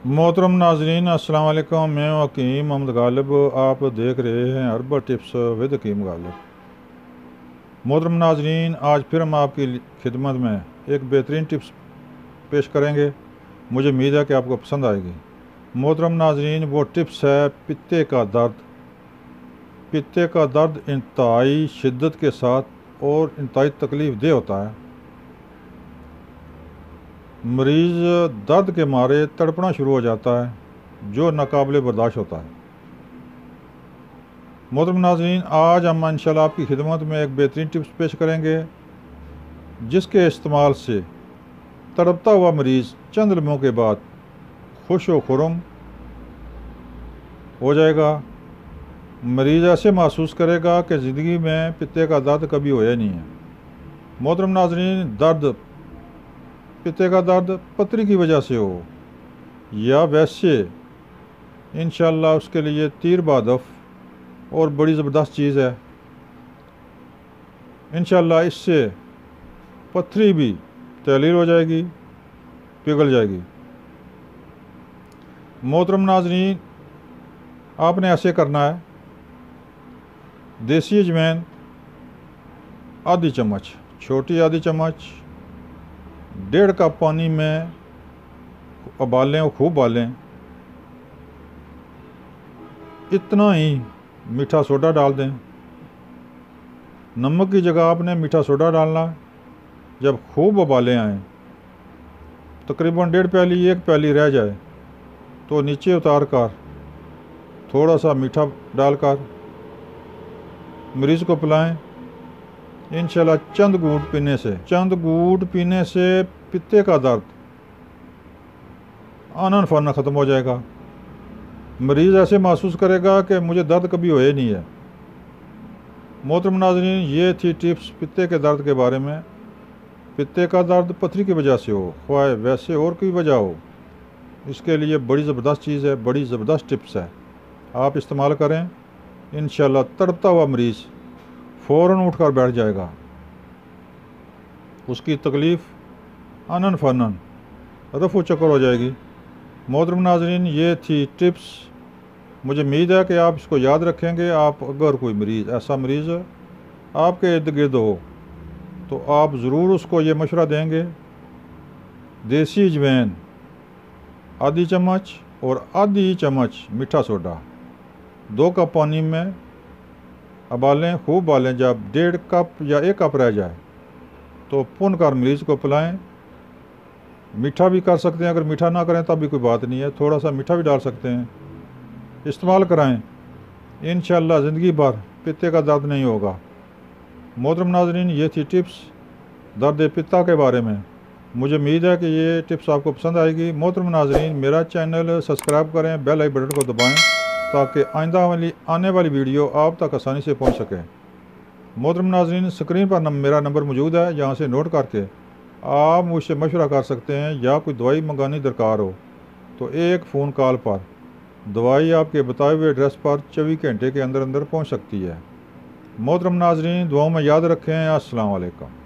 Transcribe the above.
मोहतरम नाजरीन, अस्सलाम वालेकुम। मैं हकीम मोहम्मद गालिब, आप देख रहे हैं हर्बल टिप्स विद हकीम गालिब। मोहतरम नाजरीन, आज फिर हम आपकी खिदमत में एक बेहतरीन टिप्स पेश करेंगे। मुझे उम्मीद है कि आपको पसंद आएगी। मोहतरम नाजरीन, वो टिप्स है पित्ते का दर्द। पित्ते का दर्द इंतहाई शिद्दत के साथ और इंतहाई तकलीफ़ देह होता है। मरीज़ दर्द के मारे तड़पना शुरू हो जाता है, जो नाकाबिले बर्दाश्त होता है। मोहतरम नाज़रीन, आज हम इंशाल्लाह आपकी खिदमत में एक बेहतरीन टिप्स पेश करेंगे, जिसके इस्तेमाल से तड़पता हुआ मरीज़ चंद लम्हों के बाद खुश व खुर्म हो जाएगा। मरीज़ ऐसे महसूस करेगा कि ज़िंदगी में पित्ते का दर्द कभी होया नहीं है। मोहतरम नाज़रीन, पित्ते का दर्द पथरी की वजह से हो या वैसे, इंशाल्लाह उसके लिए तीर बादफ और बड़ी ज़बरदस्त चीज़ है। इंशाल्लाह इससे पथरी भी तहलील हो जाएगी, पिघल जाएगी। मोहतरम नाज़रीन, आपने ऐसे करना है। देसी अजवाइन आधी चम्मच, छोटी आधी चम्मच, 1.5 कप पानी में उबालें और खूब उबालें। इतना ही मीठा सोडा डाल दें। नमक की जगह आपने मीठा सोडा डालना। जब खूब उबाले आएँ, तकरीबन 1.5 प्याली 1 प्याली रह जाए, तो नीचे उतार कर थोड़ा सा मीठा डालकर मरीज़ को पिलाएं। इंशाल्लाह चंद घूंट पीने से पित्ते का दर्द आनन फानन ख़त्म हो जाएगा। मरीज़ ऐसे महसूस करेगा कि मुझे दर्द कभी होया नहीं है। मोहतरम नाज़रीन, ये थी टिप्स पित्ते के दर्द के बारे में। पित्ते का दर्द पथरी की वजह से हो, ख्वाह वैसे और कोई वजह हो, इसके लिए बड़ी ज़बरदस्त चीज़ है, बड़ी ज़बरदस्त टिप्स है। आप इस्तेमाल करें। इंशाल्लाह तड़पता हुआ मरीज़ फ़ौरन उठकर बैठ जाएगा। उसकी तकलीफ़ आनन फानन रफ़ो चक्कर हो जाएगी। मोहतरम नाज़रीन, ये थी टिप्स। मुझे उम्मीद है कि आप इसको याद रखेंगे। आप अगर कोई मरीज़, ऐसा मरीज़ आपके इर्द गिर्द हो, तो आप ज़रूर उसको ये मशवरा देंगे। देसी अजवाइन आधी चम्मच और आधी चम्मच मीठा सोडा 2 कप पानी में उबालें, खूब उबालें। जब 1.5 कप या 1 कप रह जाए, तो पुन कर मरीज़ को पिलाएं। मीठा भी कर सकते हैं, अगर मीठा ना करें तब भी कोई बात नहीं है, थोड़ा सा मीठा भी डाल सकते हैं। इस्तेमाल कराएं। इंशाल्लाह ज़िंदगी भर पित्ते का दर्द नहीं होगा। मोहतरम नाज़रीन, ये थी टिप्स दर्द पित्ता के बारे में। मुझे उम्मीद है कि ये टिप्स आपको पसंद आएगी। मोहतरम नाज़रीन, मेरा चैनल सब्सक्राइब करें, बेल आई बटन को दबाएँ, ताकि आने वाली वीडियो आप तक आसानी से पहुंच सके। मोहतरम नाज़रीन, स्क्रीन पर मेरा नंबर मौजूद है, यहाँ से नोट करके आप मुझसे मशवरा कर सकते हैं, या कोई दवाई मंगानी दरकार हो तो एक फ़ोन कॉल पर दवाई आपके बताए हुए एड्रेस पर 24 घंटे के अंदर अंदर पहुँच सकती है। मोहतरम नाज़रीन, दुआओं में याद रखें। अस्सलाम वालेकुम।